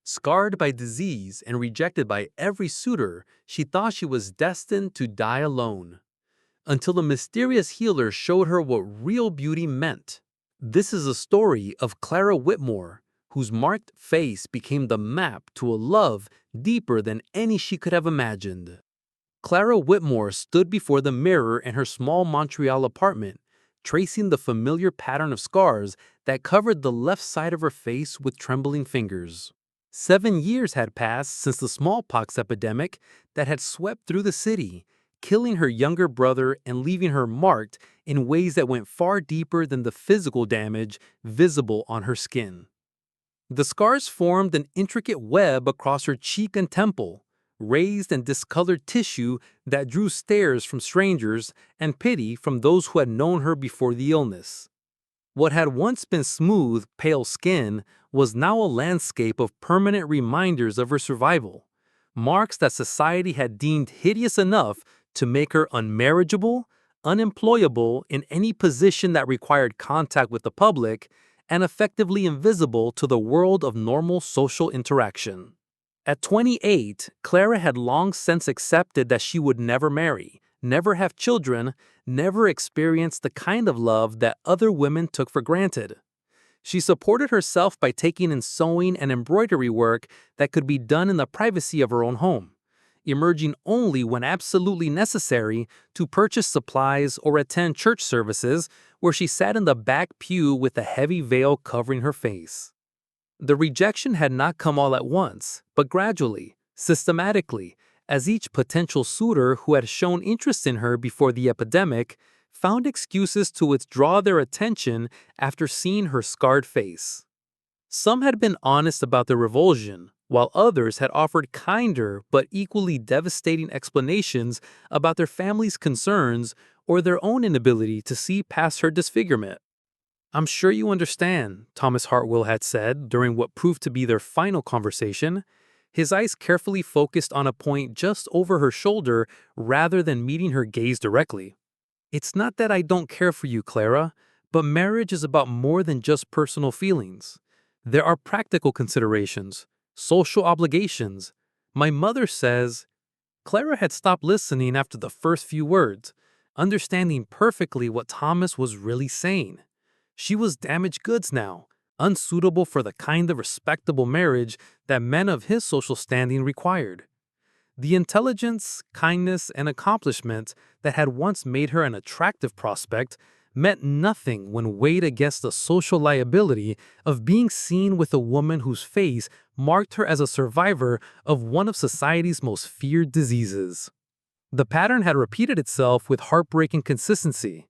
Scarred by disease and rejected by every suitor, she thought she was destined to die alone. Until the mysterious healer showed her what real beauty meant. This is a story of Clara Whitmore, whose marked face became the map to a love deeper than any she could have imagined. Clara Whitmore stood before the mirror in her small Montreal apartment, tracing the familiar pattern of scars that covered the left side of her face with trembling fingers. 7 years had passed since the smallpox epidemic that had swept through the city, killing her younger brother and leaving her marked in ways that went far deeper than the physical damage visible on her skin. The scars formed an intricate web across her cheek and temple, raised and discolored tissue that drew stares from strangers and pity from those who had known her before the illness. What had once been smooth, pale skin was now a landscape of permanent reminders of her survival, marks that society had deemed hideous enough to make her unmarriageable, unemployable in any position that required contact with the public, and effectively invisible to the world of normal social interaction. At 28, Clara had long since accepted that she would never marry, never have children, never experience the kind of love that other women took for granted. She supported herself by taking in sewing and embroidery work that could be done in the privacy of her own home, emerging only when absolutely necessary to purchase supplies or attend church services where she sat in the back pew with a heavy veil covering her face. The rejection had not come all at once, but gradually, systematically, as each potential suitor who had shown interest in her before the epidemic found excuses to withdraw their attention after seeing her scarred face. Some had been honest about their revulsion, while others had offered kinder but equally devastating explanations about their family's concerns or their own inability to see past her disfigurement. "I'm sure you understand," Thomas Hartwell had said during what proved to be their final conversation, his eyes carefully focused on a point just over her shoulder rather than meeting her gaze directly. "It's not that I don't care for you, Clara, but marriage is about more than just personal feelings. There are practical considerations, social obligations. My mother says—" Clara had stopped listening after the first few words, understanding perfectly what Thomas was really saying. She was damaged goods now, unsuitable for the kind of respectable marriage that men of his social standing required. The intelligence, kindness, and accomplishments that had once made her an attractive prospect meant nothing when weighed against the social liability of being seen with a woman whose face marked her as a survivor of one of society's most feared diseases. The pattern had repeated itself with heartbreaking consistency.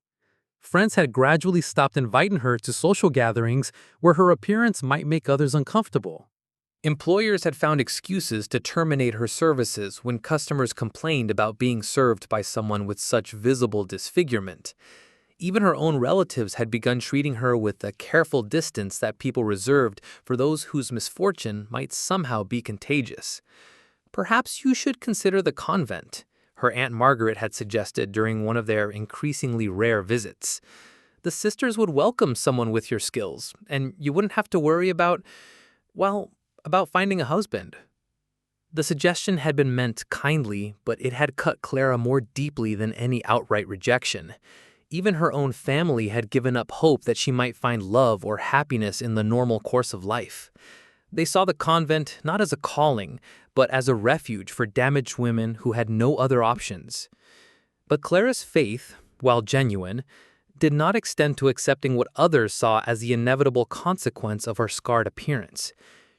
Friends had gradually stopped inviting her to social gatherings where her appearance might make others uncomfortable. Employers had found excuses to terminate her services when customers complained about being served by someone with such visible disfigurement. Even her own relatives had begun treating her with the careful distance that people reserved for those whose misfortune might somehow be contagious. "Perhaps you should consider the convent," her Aunt Margaret had suggested during one of their increasingly rare visits. "The sisters would welcome someone with your skills, and you wouldn't have to worry about finding a husband." The suggestion had been meant kindly, but it had cut Clara more deeply than any outright rejection. Even her own family had given up hope that she might find love or happiness in the normal course of life. They saw the convent not as a calling, but as a refuge for damaged women who had no other options. But Clara's faith, while genuine, did not extend to accepting what others saw as the inevitable consequence of her scarred appearance.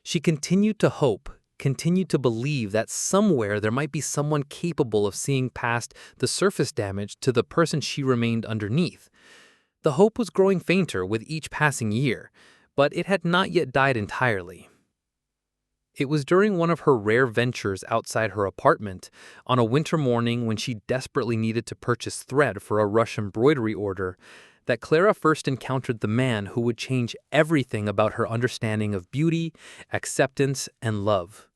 She continued to hope, continued to believe that somewhere there might be someone capable of seeing past the surface damage to the person she remained underneath. The hope was growing fainter with each passing year, but it had not yet died entirely. It was during one of her rare ventures outside her apartment, on a winter morning when she desperately needed to purchase thread for a rush embroidery order, that Clara first encountered the man who would change everything about her understanding of beauty, acceptance, and love.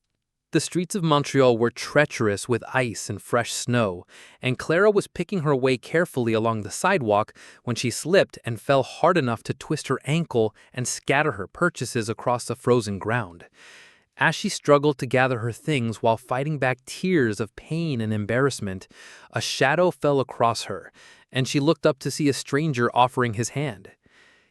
The streets of Montreal were treacherous with ice and fresh snow, and Clara was picking her way carefully along the sidewalk when she slipped and fell hard enough to twist her ankle and scatter her purchases across the frozen ground. As she struggled to gather her things while fighting back tears of pain and embarrassment, a shadow fell across her, and she looked up to see a stranger offering his hand.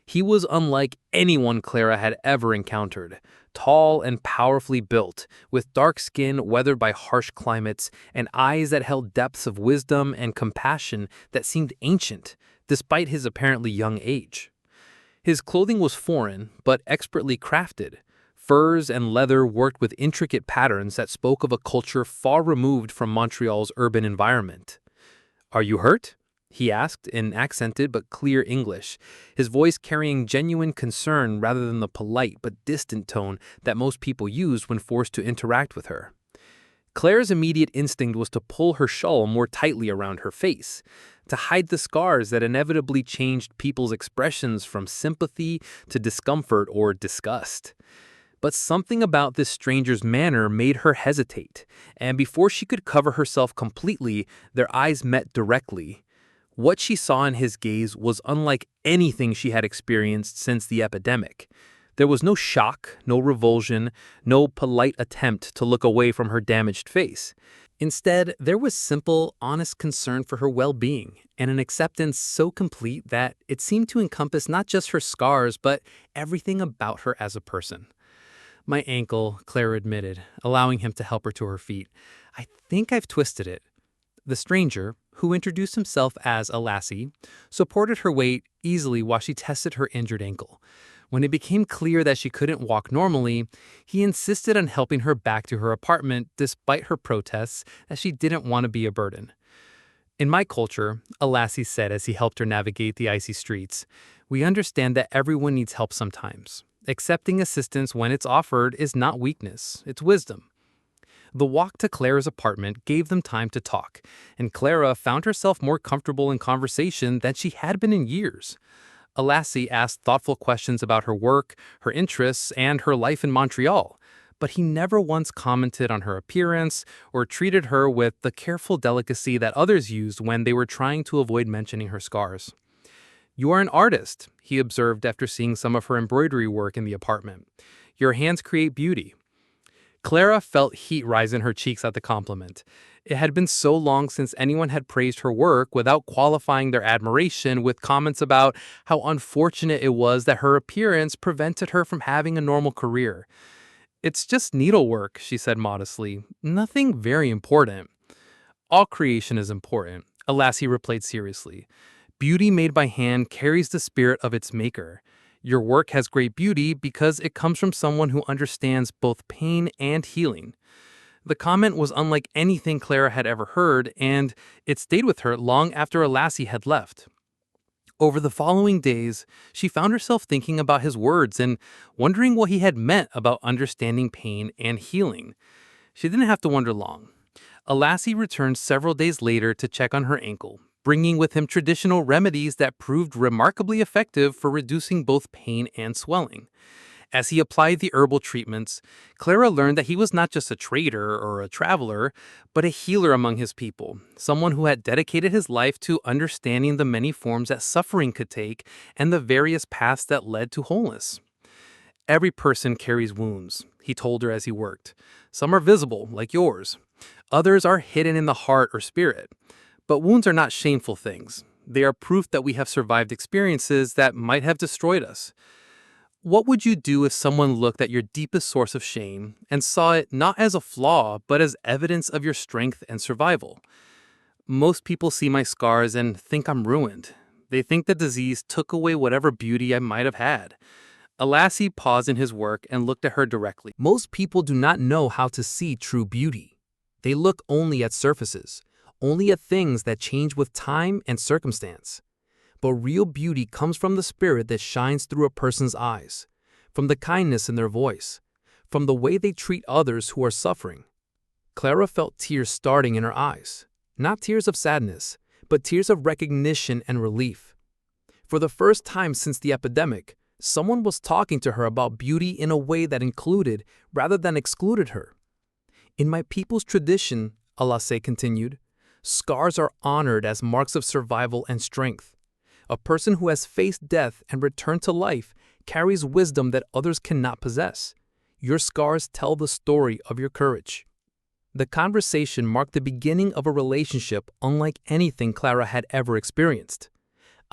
He was unlike anyone Clara had ever encountered, tall and powerfully built, with dark skin weathered by harsh climates and eyes that held depths of wisdom and compassion that seemed ancient, despite his apparently young age. His clothing was foreign, but expertly crafted. Furs and leather worked with intricate patterns that spoke of a culture far removed from Montreal's urban environment. "Are you hurt?" he asked in accented but clear English, his voice carrying genuine concern rather than the polite but distant tone that most people used when forced to interact with her. Claire's immediate instinct was to pull her shawl more tightly around her face, to hide the scars that inevitably changed people's expressions from sympathy to discomfort or disgust. But something about this stranger's manner made her hesitate, and before she could cover herself completely, their eyes met directly. What she saw in his gaze was unlike anything she had experienced since the epidemic. There was no shock, no revulsion, no polite attempt to look away from her damaged face. Instead, there was simple, honest concern for her well-being, and an acceptance so complete that it seemed to encompass not just her scars, but everything about her as a person. "My ankle," Clara admitted, allowing him to help her to her feet. "I think I've twisted it." The stranger, who introduced himself as Alasie, supported her weight easily while she tested her injured ankle. When it became clear that she couldn't walk normally, he insisted on helping her back to her apartment despite her protests that she didn't want to be a burden. "In my culture," Alasie said as he helped her navigate the icy streets, "we understand that everyone needs help sometimes. Accepting assistance when it's offered is not weakness, it's wisdom." The walk to Clara's apartment gave them time to talk, and Clara found herself more comfortable in conversation than she had been in years. Alasie asked thoughtful questions about her work, her interests, and her life in Montreal, but he never once commented on her appearance or treated her with the careful delicacy that others used when they were trying to avoid mentioning her scars. "You are an artist," he observed after seeing some of her embroidery work in the apartment. "Your hands create beauty." Clara felt heat rise in her cheeks at the compliment. It had been so long since anyone had praised her work without qualifying their admiration with comments about how unfortunate it was that her appearance prevented her from having a normal career. "It's just needlework," she said modestly. "Nothing very important." "All creation is important," Alasie replied seriously. "Beauty made by hand carries the spirit of its maker. Your work has great beauty because it comes from someone who understands both pain and healing." The comment was unlike anything Clara had ever heard, and it stayed with her long after Alasie had left. Over the following days, she found herself thinking about his words and wondering what he had meant about understanding pain and healing. She didn't have to wonder long. Alasie returned several days later to check on her ankle, bringing with him traditional remedies that proved remarkably effective for reducing both pain and swelling. As he applied the herbal treatments, Clara learned that he was not just a trader or a traveler, but a healer among his people, someone who had dedicated his life to understanding the many forms that suffering could take and the various paths that led to wholeness. "Every person carries wounds," he told her as he worked. "Some are visible, like yours. Others are hidden in the heart or spirit. But wounds are not shameful things. They are proof that we have survived experiences that might have destroyed us." What would you do if someone looked at your deepest source of shame and saw it not as a flaw, but as evidence of your strength and survival? "Most people see my scars and think I'm ruined. They think the disease took away whatever beauty I might have had." Alasie paused in his work and looked at her directly. "Most people do not know how to see true beauty. They look only at surfaces, only at things that change with time and circumstance. But real beauty comes from the spirit that shines through a person's eyes, from the kindness in their voice, from the way they treat others who are suffering." Clara felt tears starting in her eyes, not tears of sadness, but tears of recognition and relief. For the first time since the epidemic, someone was talking to her about beauty in a way that included rather than excluded her. "In my people's tradition," Alasie continued, "scars are honored as marks of survival and strength. A person who has faced death and returned to life carries wisdom that others cannot possess. Your scars tell the story of your courage. The conversation marked the beginning of a relationship unlike anything Clara had ever experienced.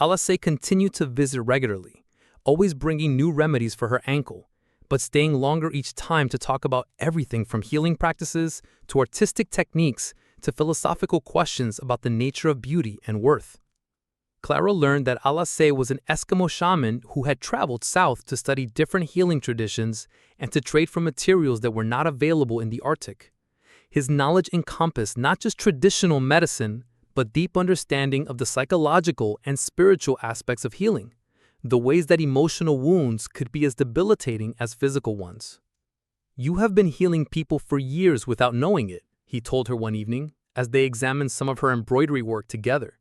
Alasie continued to visit regularly, always bringing new remedies for her ankle, but staying longer each time to talk about everything from healing practices to artistic techniques to philosophical questions about the nature of beauty and worth. Clara learned that Alasie was an Eskimo shaman who had traveled south to study different healing traditions and to trade for materials that were not available in the Arctic. His knowledge encompassed not just traditional medicine, but deep understanding of the psychological and spiritual aspects of healing, the ways that emotional wounds could be as debilitating as physical ones. "You have been healing people for years without knowing it," he told her one evening, as they examined some of her embroidery work together.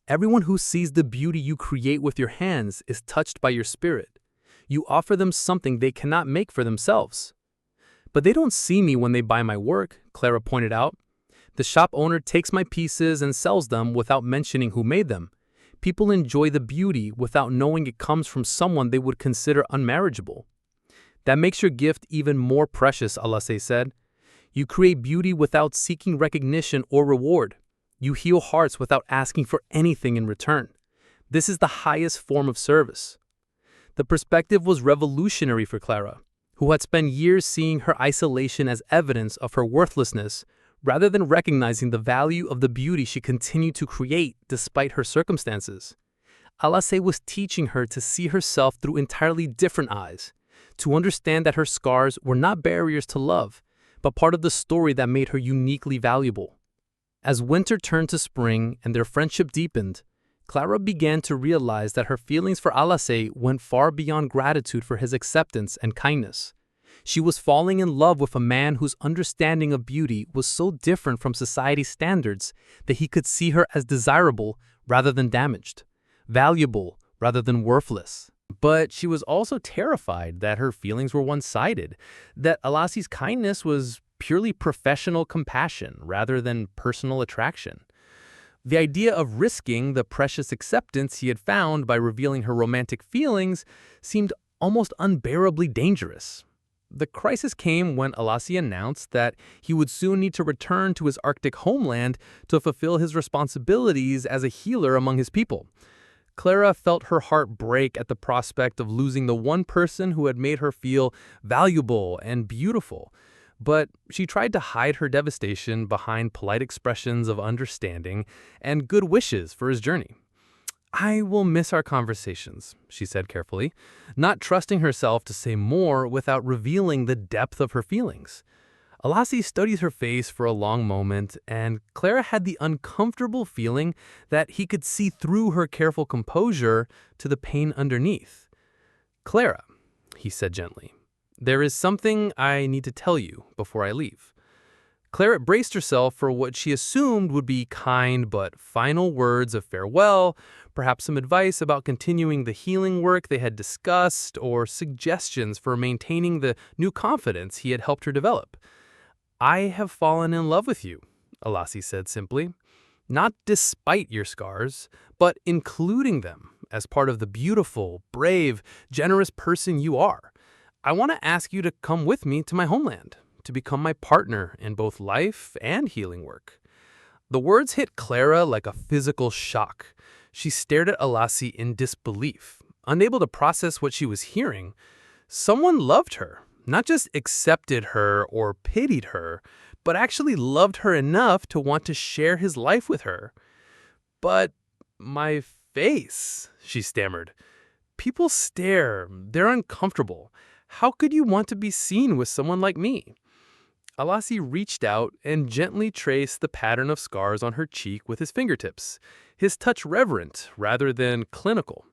"Everyone who sees the beauty you create with your hands is touched by your spirit. You offer them something they cannot make for themselves." "But they don't see me when they buy my work," Clara pointed out. "The shop owner takes my pieces and sells them without mentioning who made them. People enjoy the beauty without knowing it comes from someone they would consider unmarriageable." "That makes your gift even more precious," Alasie said. "You create beauty without seeking recognition or reward. You heal hearts without asking for anything in return. This is the highest form of service." The perspective was revolutionary for Clara, who had spent years seeing her isolation as evidence of her worthlessness, rather than recognizing the value of the beauty she continued to create despite her circumstances. Alasie was teaching her to see herself through entirely different eyes, to understand that her scars were not barriers to love, but part of the story that made her uniquely valuable. As winter turned to spring and their friendship deepened, Clara began to realize that her feelings for Alasie went far beyond gratitude for his acceptance and kindness. She was falling in love with a man whose understanding of beauty was so different from society's standards that he could see her as desirable rather than damaged, valuable rather than worthless. But she was also terrified that her feelings were one-sided, that Alasie's kindness was purely professional compassion rather than personal attraction. The idea of risking the precious acceptance he had found by revealing her romantic feelings seemed almost unbearably dangerous. The crisis came when Alasie announced that he would soon need to return to his Arctic homeland to fulfill his responsibilities as a healer among his people. Clara felt her heart break at the prospect of losing the one person who had made her feel valuable and beautiful, but she tried to hide her devastation behind polite expressions of understanding and good wishes for his journey. "I will miss our conversations," she said carefully, not trusting herself to say more without revealing the depth of her feelings. Alasie studied her face for a long moment, and Clara had the uncomfortable feeling that he could see through her careful composure to the pain underneath. "Clara," he said gently, "there is something I need to tell you before I leave." Clara braced herself for what she assumed would be kind but final words of farewell, perhaps some advice about continuing the healing work they had discussed, or suggestions for maintaining the new confidence he had helped her develop. "I have fallen in love with you," Alasie said simply. "Not despite your scars, but including them as part of the beautiful, brave, generous person you are. I want to ask you to come with me to my homeland, to become my partner in both life and healing work." The words hit Clara like a physical shock. She stared at Alasie in disbelief, unable to process what she was hearing. Someone loved her, not just accepted her or pitied her, but actually loved her enough to want to share his life with her. "But my face," she stammered. "People stare, they're uncomfortable. How could you want to be seen with someone like me?" Alasie reached out and gently traced the pattern of scars on her cheek with his fingertips, his touch reverent rather than clinical.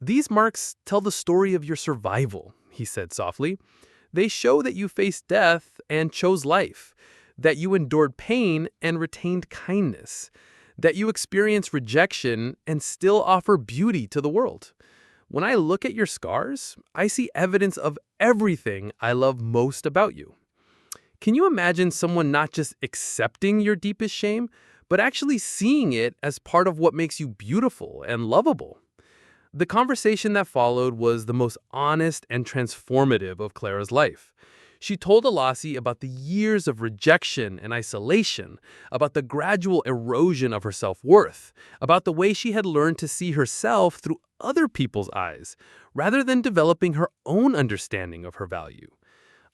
"These marks tell the story of your survival," he said softly. "They show that you faced death and chose life, that you endured pain and retained kindness, that you experienced rejection and still offer beauty to the world. When I look at your scars, I see evidence of everything I love most about you." Can you imagine someone not just accepting your deepest shame, but actually seeing it as part of what makes you beautiful and lovable? The conversation that followed was the most honest and transformative of Clara's life. She told Alasie about the years of rejection and isolation, about the gradual erosion of her self-worth, about the way she had learned to see herself through other people's eyes, rather than developing her own understanding of her value.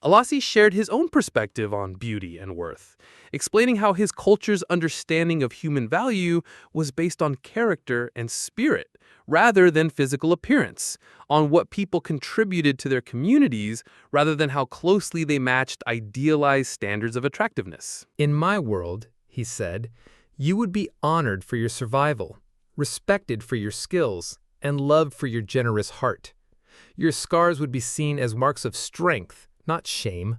Alasie shared his own perspective on beauty and worth, explaining how his culture's understanding of human value was based on character and spirit, rather than physical appearance, on what people contributed to their communities rather than how closely they matched idealized standards of attractiveness. In my world, he said, you would be honored for your survival, respected for your skills, and loved for your generous heart. Your scars would be seen as marks of strength, not shame.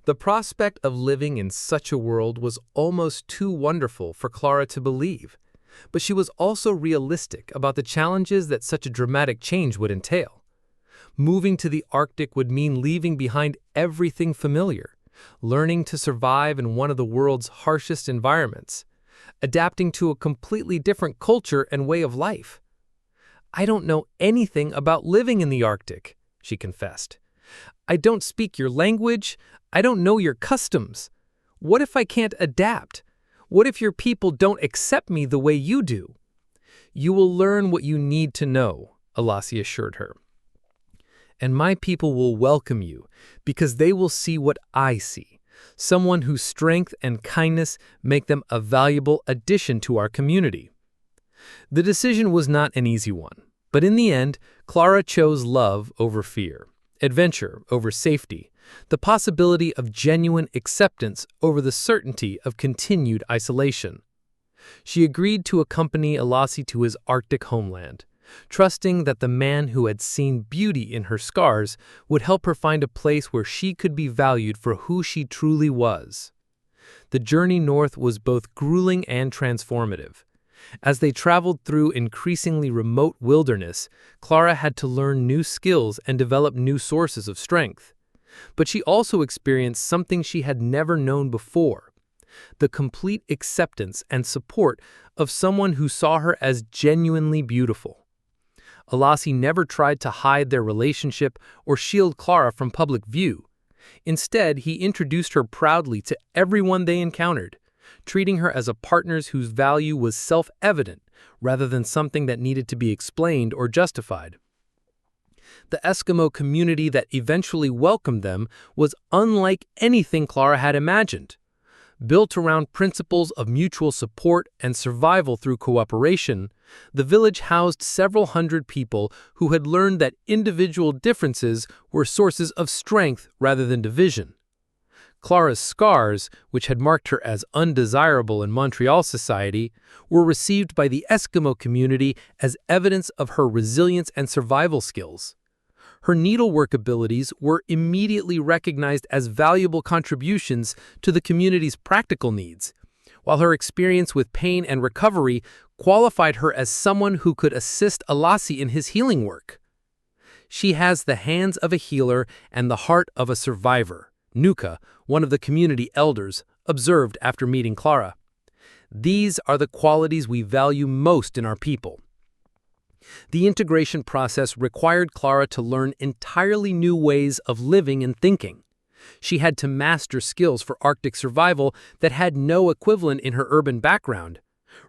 The prospect of living in such a world was almost too wonderful for Clara to believe, but she was also realistic about the challenges that such a dramatic change would entail. Moving to the Arctic would mean leaving behind everything familiar, learning to survive in one of the world's harshest environments, adapting to a completely different culture and way of life. I don't know anything about living in the Arctic, she confessed. I don't speak your language. I don't know your customs. What if I can't adapt? What if your people don't accept me the way you do? You will learn what you need to know, Alasie assured her. And my people will welcome you because they will see what I see, someone whose strength and kindness make them a valuable addition to our community. The decision was not an easy one, but in the end, Clara chose love over fear, adventure over safety, the possibility of genuine acceptance over the certainty of continued isolation. She agreed to accompany Alasie to his Arctic homeland, trusting that the man who had seen beauty in her scars would help her find a place where she could be valued for who she truly was. The journey north was both grueling and transformative. As they traveled through increasingly remote wilderness, Clara had to learn new skills and develop new sources of strength. But she also experienced something she had never known before: the complete acceptance and support of someone who saw her as genuinely beautiful. Alasie never tried to hide their relationship or shield Clara from public view. Instead, he introduced her proudly to everyone they encountered, treating her as a partner whose value was self-evident rather than something that needed to be explained or justified. The Eskimo community that eventually welcomed them was unlike anything Clara had imagined. Built around principles of mutual support and survival through cooperation, the village housed several hundred people who had learned that individual differences were sources of strength rather than division. Clara's scars, which had marked her as undesirable in Montreal society, were received by the Eskimo community as evidence of her resilience and survival skills. Her needlework abilities were immediately recognized as valuable contributions to the community's practical needs, while her experience with pain and recovery qualified her as someone who could assist Alasie in his healing work. She has the hands of a healer and the heart of a survivor, Nuka, one of the community elders, observed after meeting Clara. These are the qualities we value most in our people. The integration process required Clara to learn entirely new ways of living and thinking. She had to master skills for Arctic survival that had no equivalent in her urban background: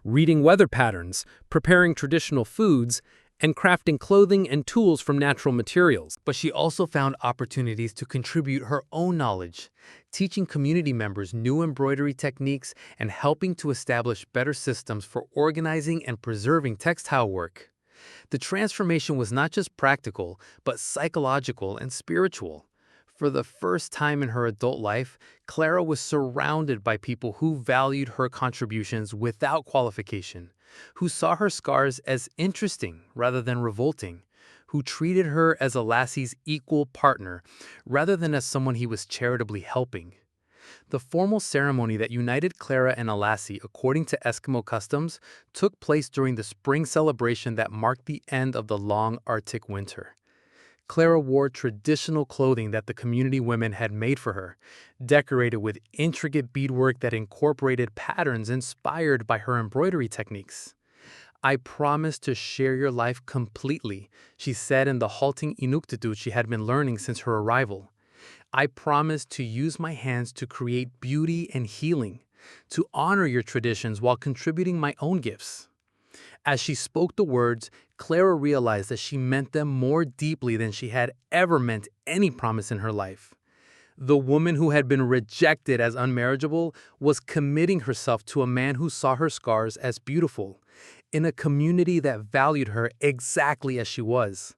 reading weather patterns, preparing traditional foods, and crafting clothing and tools from natural materials. But she also found opportunities to contribute her own knowledge, teaching community members new embroidery techniques and helping to establish better systems for organizing and preserving textile work. The transformation was not just practical, but psychological and spiritual. For the first time in her adult life, Clara was surrounded by people who valued her contributions without qualification, who saw her scars as interesting rather than revolting, who treated her as Alasie's equal partner rather than as someone he was charitably helping. The formal ceremony that united Clara and Alasie, according to Eskimo customs, took place during the spring celebration that marked the end of the long Arctic winter. Clara wore traditional clothing that the community women had made for her, decorated with intricate beadwork that incorporated patterns inspired by her embroidery techniques. "I promise to share your life completely," she said in the halting Inuktitut she had been learning since her arrival. I promise to use my hands to create beauty and healing, to honor your traditions while contributing my own gifts. As she spoke the words, Clara realized that she meant them more deeply than she had ever meant any promise in her life. The woman who had been rejected as unmarriageable was committing herself to a man who saw her scars as beautiful, in a community that valued her exactly as she was.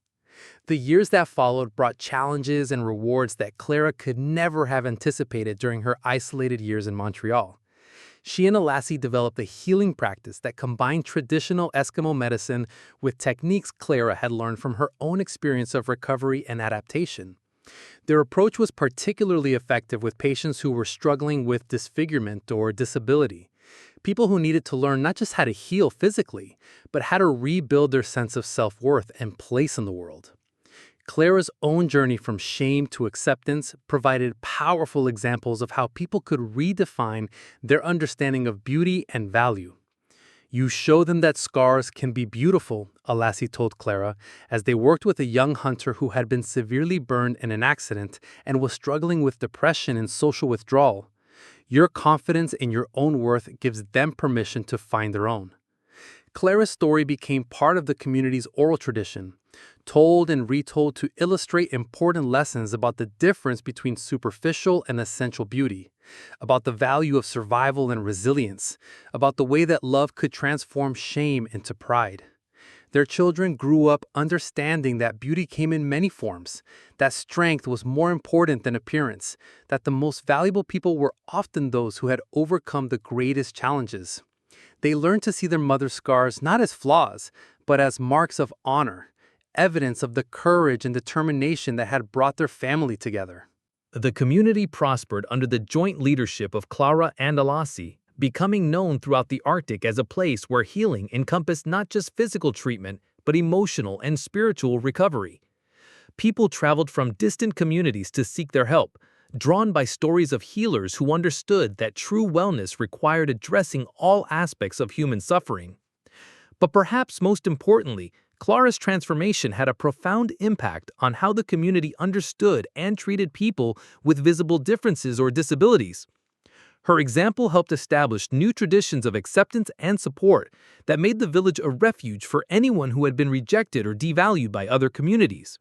The years that followed brought challenges and rewards that Clara could never have anticipated during her isolated years in Montreal. She and Alasie developed a healing practice that combined traditional Eskimo medicine with techniques Clara had learned from her own experience of recovery and adaptation. Their approach was particularly effective with patients who were struggling with disfigurement or disability, people who needed to learn not just how to heal physically, but how to rebuild their sense of self-worth and place in the world. Clara's own journey from shame to acceptance provided powerful examples of how people could redefine their understanding of beauty and value. You show them that scars can be beautiful, Alasie told Clara, as they worked with a young hunter who had been severely burned in an accident and was struggling with depression and social withdrawal. Your confidence in your own worth gives them permission to find their own. Clara's story became part of the community's oral tradition, told and retold to illustrate important lessons about the difference between superficial and essential beauty, about the value of survival and resilience, about the way that love could transform shame into pride. Their children grew up understanding that beauty came in many forms, that strength was more important than appearance, that the most valuable people were often those who had overcome the greatest challenges. They learned to see their mother's scars not as flaws, but as marks of honor, evidence of the courage and determination that had brought their family together. The community prospered under the joint leadership of Clara and Alasie, becoming known throughout the Arctic as a place where healing encompassed not just physical treatment, but emotional and spiritual recovery. People traveled from distant communities to seek their help, drawn by stories of healers who understood that true wellness required addressing all aspects of human suffering. But perhaps most importantly, Clara's transformation had a profound impact on how the community understood and treated people with visible differences or disabilities. Her example helped establish new traditions of acceptance and support that made the village a refuge for anyone who had been rejected or devalued by other communities.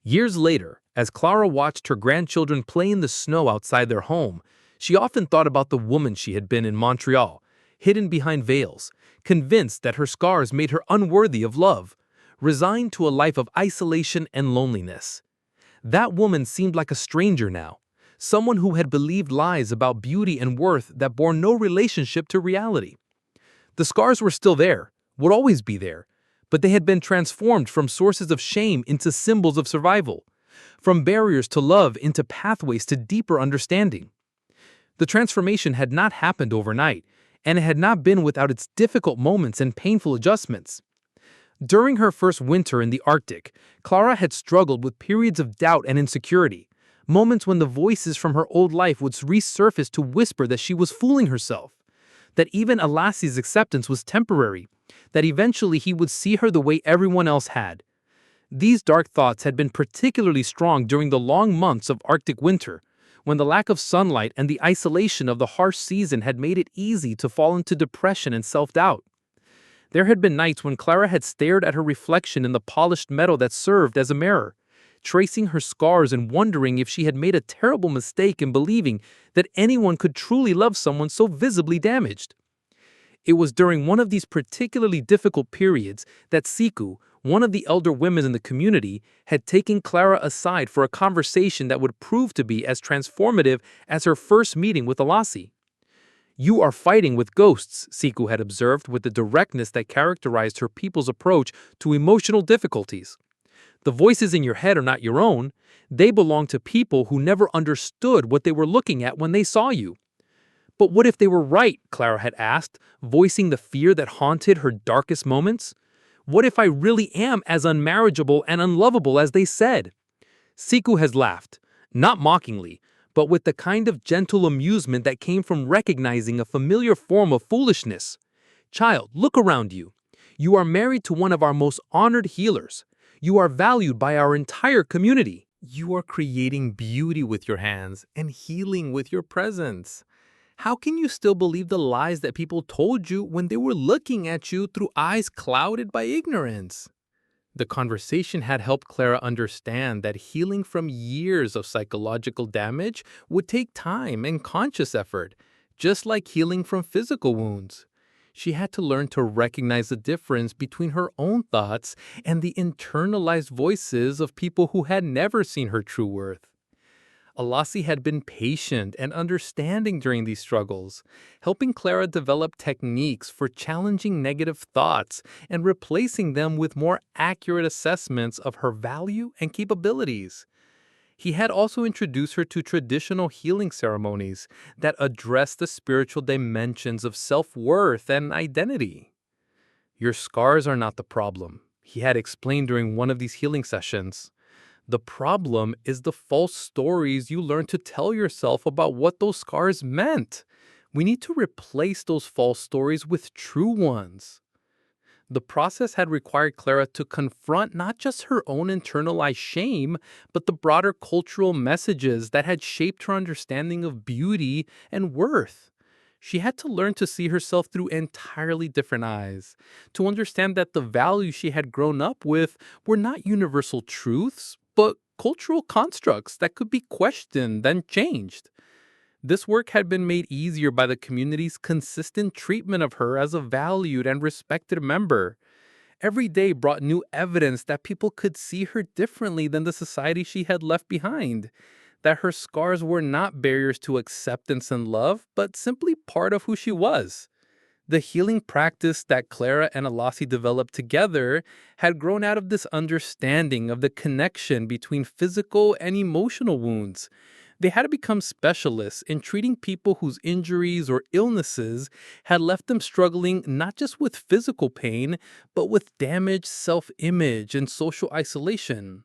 Years later, as Clara watched her grandchildren play in the snow outside their home, she often thought about the woman she had been in Montreal, hidden behind veils, convinced that her scars made her unworthy of love, resigned to a life of isolation and loneliness. That woman seemed like a stranger now, someone who had believed lies about beauty and worth that bore no relationship to reality. The scars were still there, would always be there, but they had been transformed from sources of shame into symbols of survival, from barriers to love into pathways to deeper understanding. The transformation had not happened overnight, and it had not been without its difficult moments and painful adjustments. During her first winter in the Arctic, Clara had struggled with periods of doubt and insecurity, moments when the voices from her old life would resurface to whisper that she was fooling herself, that even Alasie's acceptance was temporary, that eventually he would see her the way everyone else had. These dark thoughts had been particularly strong during the long months of Arctic winter, when the lack of sunlight and the isolation of the harsh season had made it easy to fall into depression and self-doubt. There had been nights when Clara had stared at her reflection in the polished metal that served as a mirror, tracing her scars and wondering if she had made a terrible mistake in believing that anyone could truly love someone so visibly damaged. It was during one of these particularly difficult periods that Siku, one of the elder women in the community, had taken Clara aside for a conversation that would prove to be as transformative as her first meeting with Alasie. "You are fighting with ghosts," Siku had observed with the directness that characterized her people's approach to emotional difficulties. "The voices in your head are not your own. They belong to people who never understood what they were looking at when they saw you." "But what if they were right?" Clara had asked, voicing the fear that haunted her darkest moments. "What if I really am as unmarriageable and unlovable as they said?" Siku has laughed, not mockingly, but with the kind of gentle amusement that came from recognizing a familiar form of foolishness. "Child, look around you. You are married to one of our most honored healers. You are valued by our entire community. You are creating beauty with your hands and healing with your presence. How can you still believe the lies that people told you when they were looking at you through eyes clouded by ignorance? The conversation had helped Clara understand that healing from years of psychological damage would take time and conscious effort, just like healing from physical wounds. She had to learn to recognize the difference between her own thoughts and the internalized voices of people who had never seen her true worth. Alasie had been patient and understanding during these struggles, helping Clara develop techniques for challenging negative thoughts and replacing them with more accurate assessments of her value and capabilities. He had also introduced her to traditional healing ceremonies that address the spiritual dimensions of self-worth and identity. Your scars are not the problem, he had explained during one of these healing sessions. The problem is the false stories you learn to tell yourself about what those scars meant. We need to replace those false stories with true ones. The process had required Clara to confront not just her own internalized shame, but the broader cultural messages that had shaped her understanding of beauty and worth. She had to learn to see herself through entirely different eyes, to understand that the values she had grown up with were not universal truths, but cultural constructs that could be questioned and changed. This work had been made easier by the community's consistent treatment of her as a valued and respected member. Every day brought new evidence that people could see her differently than the society she had left behind, that her scars were not barriers to acceptance and love, but simply part of who she was. The healing practice that Clara and Alasie developed together had grown out of this understanding of the connection between physical and emotional wounds. They had to become specialists in treating people whose injuries or illnesses had left them struggling not just with physical pain, but with damaged self-image and social isolation.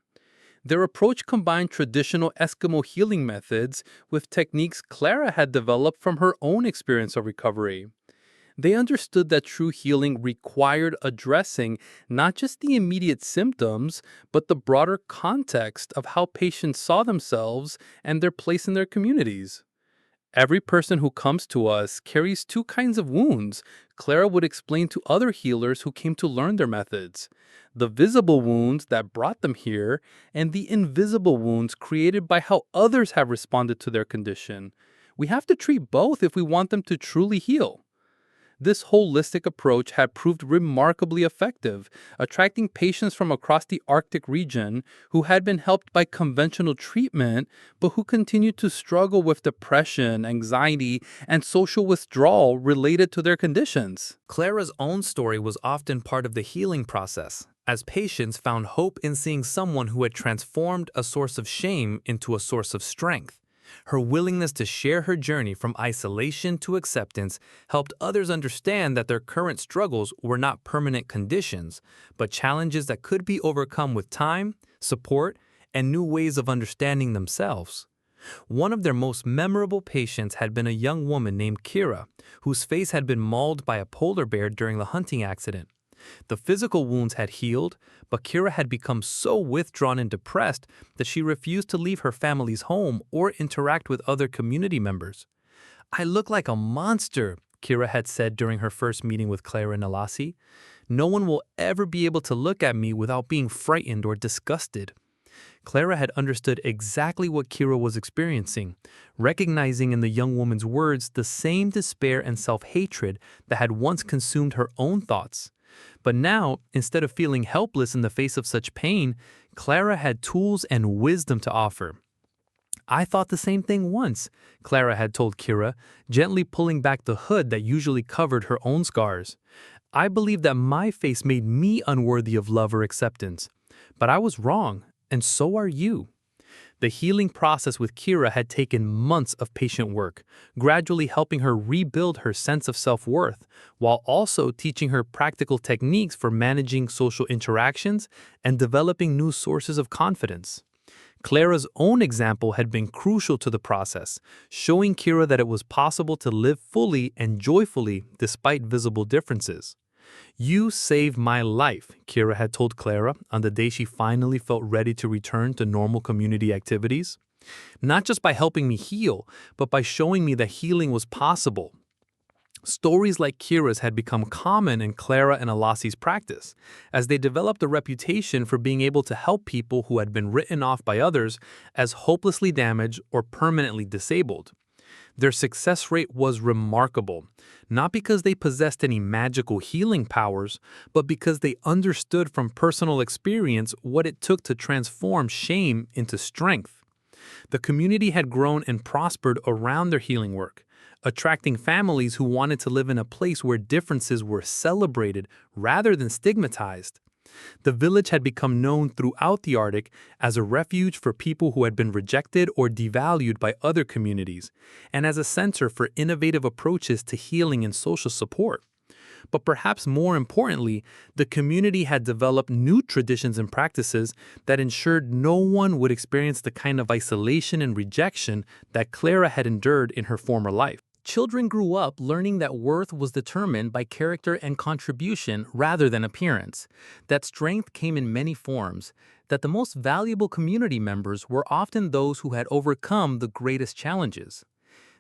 Their approach combined traditional Eskimo healing methods with techniques Clara had developed from her own experience of recovery. They understood that true healing required addressing not just the immediate symptoms, but the broader context of how patients saw themselves and their place in their communities. Every person who comes to us carries two kinds of wounds, Clara would explain to other healers who came to learn their methods. The visible wounds that brought them here, and the invisible wounds created by how others have responded to their condition. We have to treat both if we want them to truly heal. This holistic approach had proved remarkably effective, attracting patients from across the Arctic region who had been helped by conventional treatment, but who continued to struggle with depression, anxiety, and social withdrawal related to their conditions. Clara's own story was often part of the healing process, as patients found hope in seeing someone who had transformed a source of shame into a source of strength. Her willingness to share her journey from isolation to acceptance helped others understand that their current struggles were not permanent conditions, but challenges that could be overcome with time, support, and new ways of understanding themselves. One of their most memorable patients had been a young woman named Kira, whose face had been mauled by a polar bear during the hunting accident. The physical wounds had healed, but Kira had become so withdrawn and depressed that she refused to leave her family's home or interact with other community members. "I look like a monster," Kira had said during her first meeting with Clara and Alasie. "No one will ever be able to look at me without being frightened or disgusted." Clara had understood exactly what Kira was experiencing, recognizing in the young woman's words the same despair and self-hatred that had once consumed her own thoughts. But now, instead of feeling helpless in the face of such pain, Clara had tools and wisdom to offer. "I thought the same thing once," Clara had told Kira, gently pulling back the hood that usually covered her own scars. "I believed that my face made me unworthy of love or acceptance. But I was wrong, and so are you." The healing process with Kira had taken months of patient work, gradually helping her rebuild her sense of self-worth, while also teaching her practical techniques for managing social interactions and developing new sources of confidence. Clara's own example had been crucial to the process, showing Kira that it was possible to live fully and joyfully despite visible differences. "You saved my life," Kira had told Clara on the day she finally felt ready to return to normal community activities. "Not just by helping me heal, but by showing me that healing was possible." Stories like Kira's had become common in Clara and Alasie's practice, as they developed a reputation for being able to help people who had been written off by others as hopelessly damaged or permanently disabled. Their success rate was remarkable, not because they possessed any magical healing powers, but because they understood from personal experience what it took to transform shame into strength. The community had grown and prospered around their healing work, attracting families who wanted to live in a place where differences were celebrated rather than stigmatized. The village had become known throughout the Arctic as a refuge for people who had been rejected or devalued by other communities, and as a center for innovative approaches to healing and social support. But perhaps more importantly, the community had developed new traditions and practices that ensured no one would experience the kind of isolation and rejection that Clara had endured in her former life. Children grew up learning that worth was determined by character and contribution rather than appearance, that strength came in many forms, that the most valuable community members were often those who had overcome the greatest challenges.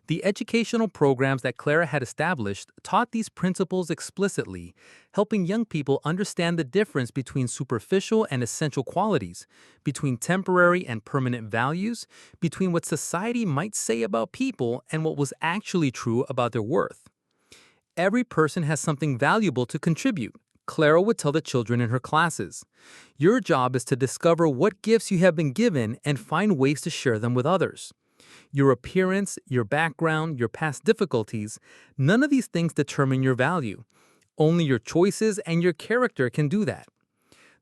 The educational programs that Clara had established taught these principles explicitly, helping young people understand the difference between superficial and essential qualities, between temporary and permanent values, between what society might say about people and what was actually true about their worth. "Every person has something valuable to contribute," Clara would tell the children in her classes. "Your job is to discover what gifts you have been given and find ways to share them with others. Your appearance, your background, your past difficulties, none of these things determine your value. Only your choices and your character can do that."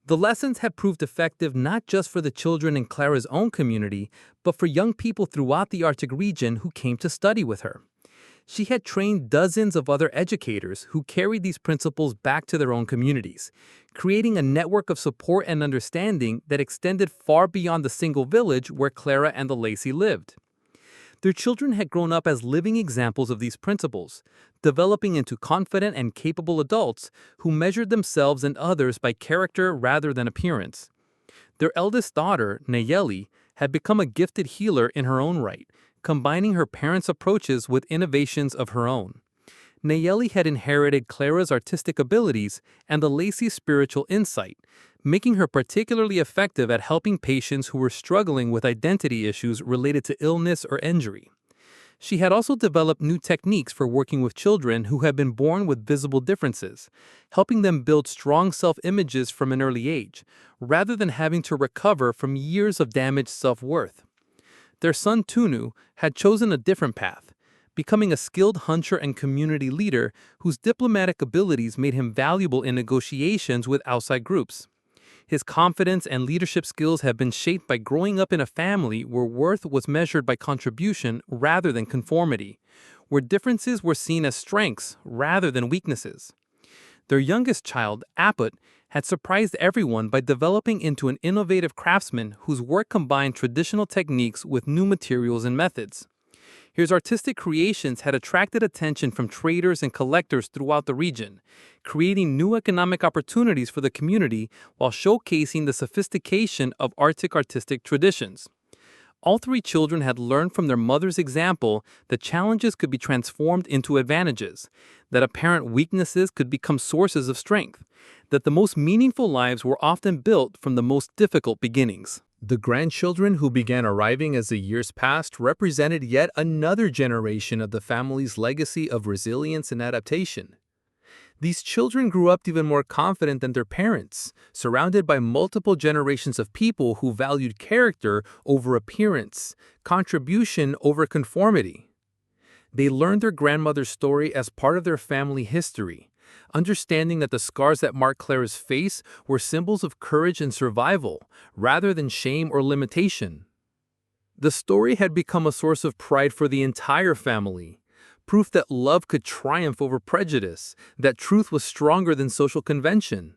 The lessons had proved effective not just for the children in Clara's own community, but for young people throughout the Arctic region who came to study with her. She had trained dozens of other educators who carried these principles back to their own communities, creating a network of support and understanding that extended far beyond the single village where Clara and Alasie lived. Their children had grown up as living examples of these principles, developing into confident and capable adults who measured themselves and others by character rather than appearance. Their eldest daughter, Nayeli, had become a gifted healer in her own right, combining her parents' approaches with innovations of her own. Nayeli had inherited Clara's artistic abilities and Alasie's spiritual insight, making her particularly effective at helping patients who were struggling with identity issues related to illness or injury. She had also developed new techniques for working with children who had been born with visible differences, helping them build strong self-images from an early age, rather than having to recover from years of damaged self-worth. Their son Tunu had chosen a different path, becoming a skilled hunter and community leader whose diplomatic abilities made him valuable in negotiations with outside groups. His confidence and leadership skills have been shaped by growing up in a family where worth was measured by contribution rather than conformity, where differences were seen as strengths rather than weaknesses. Their youngest child, Aput, had surprised everyone by developing into an innovative craftsman whose work combined traditional techniques with new materials and methods. His artistic creations had attracted attention from traders and collectors throughout the region, creating new economic opportunities for the community while showcasing the sophistication of Arctic artistic traditions. All three children had learned from their mother's example that challenges could be transformed into advantages, that apparent weaknesses could become sources of strength, that the most meaningful lives were often built from the most difficult beginnings. The grandchildren who began arriving as the years passed represented yet another generation of the family's legacy of resilience and adaptation. These children grew up even more confident than their parents, surrounded by multiple generations of people who valued character over appearance, contribution over conformity. They learned their grandmother's story as part of their family history, understanding that the scars that marked Clara's face were symbols of courage and survival, rather than shame or limitation. The story had become a source of pride for the entire family, proof that love could triumph over prejudice, that truth was stronger than social convention.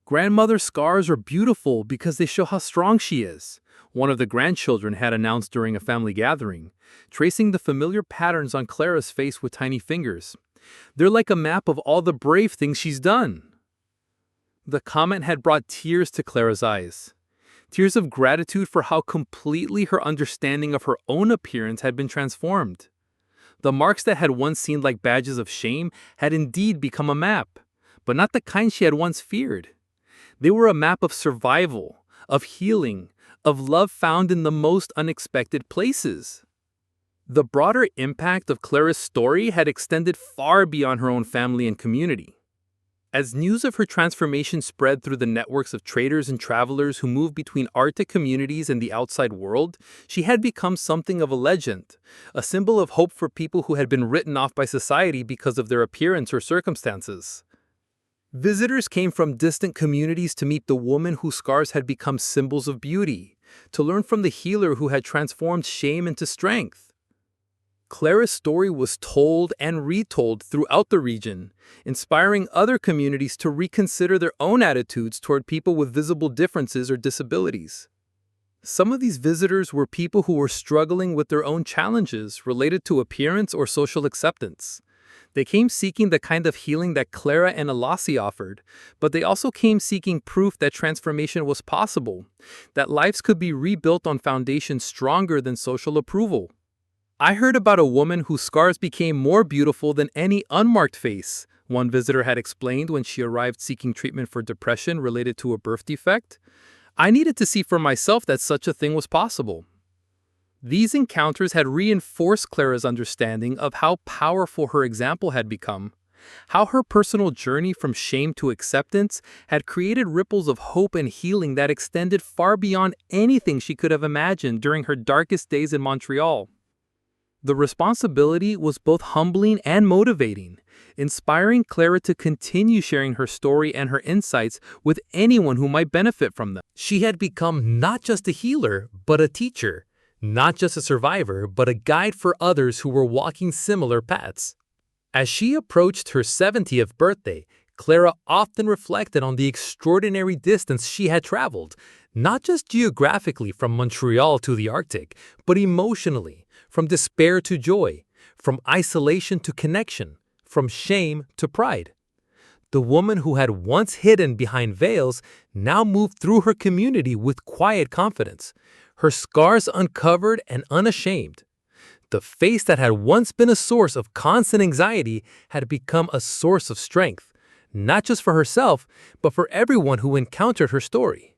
"Grandmother's scars are beautiful because they show how strong she is," one of the grandchildren had announced during a family gathering, tracing the familiar patterns on Clara's face with tiny fingers. They're like a map of all the brave things she's done. The comment had brought tears to Clara's eyes. Tears of gratitude for how completely her understanding of her own appearance had been transformed. The marks that had once seemed like badges of shame had indeed become a map, but not the kind she had once feared. They were a map of survival, of healing, of love found in the most unexpected places. The broader impact of Clara's story had extended far beyond her own family and community. As news of her transformation spread through the networks of traders and travelers who moved between Arctic communities and the outside world, she had become something of a legend, a symbol of hope for people who had been written off by society because of their appearance or circumstances. Visitors came from distant communities to meet the woman whose scars had become symbols of beauty, to learn from the healer who had transformed shame into strength. Clara's story was told and retold throughout the region, inspiring other communities to reconsider their own attitudes toward people with visible differences or disabilities. Some of these visitors were people who were struggling with their own challenges related to appearance or social acceptance. They came seeking the kind of healing that Clara and Alasie offered, but they also came seeking proof that transformation was possible, that lives could be rebuilt on foundations stronger than social approval. "I heard about a woman whose scars became more beautiful than any unmarked face," one visitor had explained when she arrived seeking treatment for depression related to a birth defect. "I needed to see for myself that such a thing was possible." These encounters had reinforced Clara's understanding of how powerful her example had become, how her personal journey from shame to acceptance had created ripples of hope and healing that extended far beyond anything she could have imagined during her darkest days in Montreal. The responsibility was both humbling and motivating, inspiring Clara to continue sharing her story and her insights with anyone who might benefit from them. She had become not just a healer, but a teacher, not just a survivor, but a guide for others who were walking similar paths. As she approached her 70th birthday, Clara often reflected on the extraordinary distance she had traveled, not just geographically from Montreal to the Arctic, but emotionally, from despair to joy, from isolation to connection, from shame to pride. The woman who had once hidden behind veils now moved through her community with quiet confidence, her scars uncovered and unashamed. The face that had once been a source of constant anxiety had become a source of strength, not just for herself, but for everyone who encountered her story.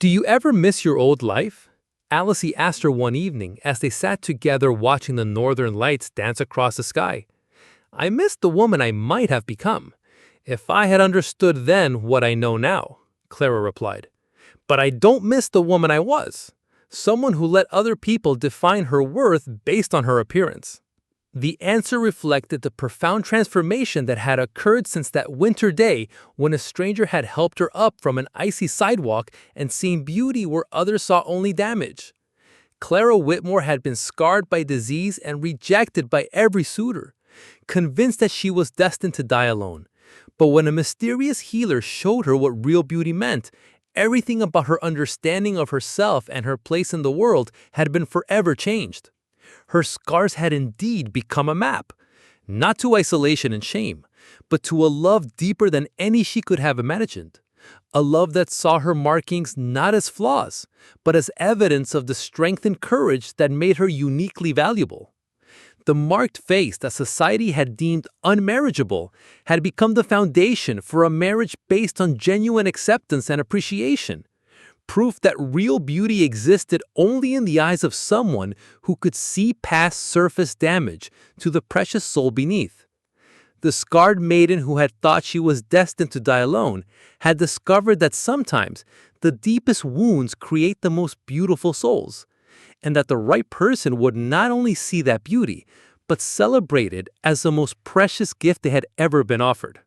"Do you ever miss your old life?" Alasie asked her one evening as they sat together watching the northern lights dance across the sky. "I miss the woman I might have become, if I had understood then what I know now," Clara replied. "But I don't miss the woman I was, someone who let other people define her worth based on her appearance." The answer reflected the profound transformation that had occurred since that winter day when a stranger had helped her up from an icy sidewalk and seen beauty where others saw only damage. Clara Whitmore had been scarred by disease and rejected by every suitor, convinced that she was destined to die alone. But when a mysterious healer showed her what real beauty meant, everything about her understanding of herself and her place in the world had been forever changed. Her scars had indeed become a map, not to isolation and shame, but to a love deeper than any she could have imagined. A love that saw her markings not as flaws, but as evidence of the strength and courage that made her uniquely valuable. The marked face that society had deemed unmarriageable had become the foundation for a marriage based on genuine acceptance and appreciation. Proof that real beauty existed only in the eyes of someone who could see past surface damage to the precious soul beneath. The scarred maiden who had thought she was destined to die alone had discovered that sometimes the deepest wounds create the most beautiful souls, and that the right person would not only see that beauty, but celebrate it as the most precious gift they had ever been offered.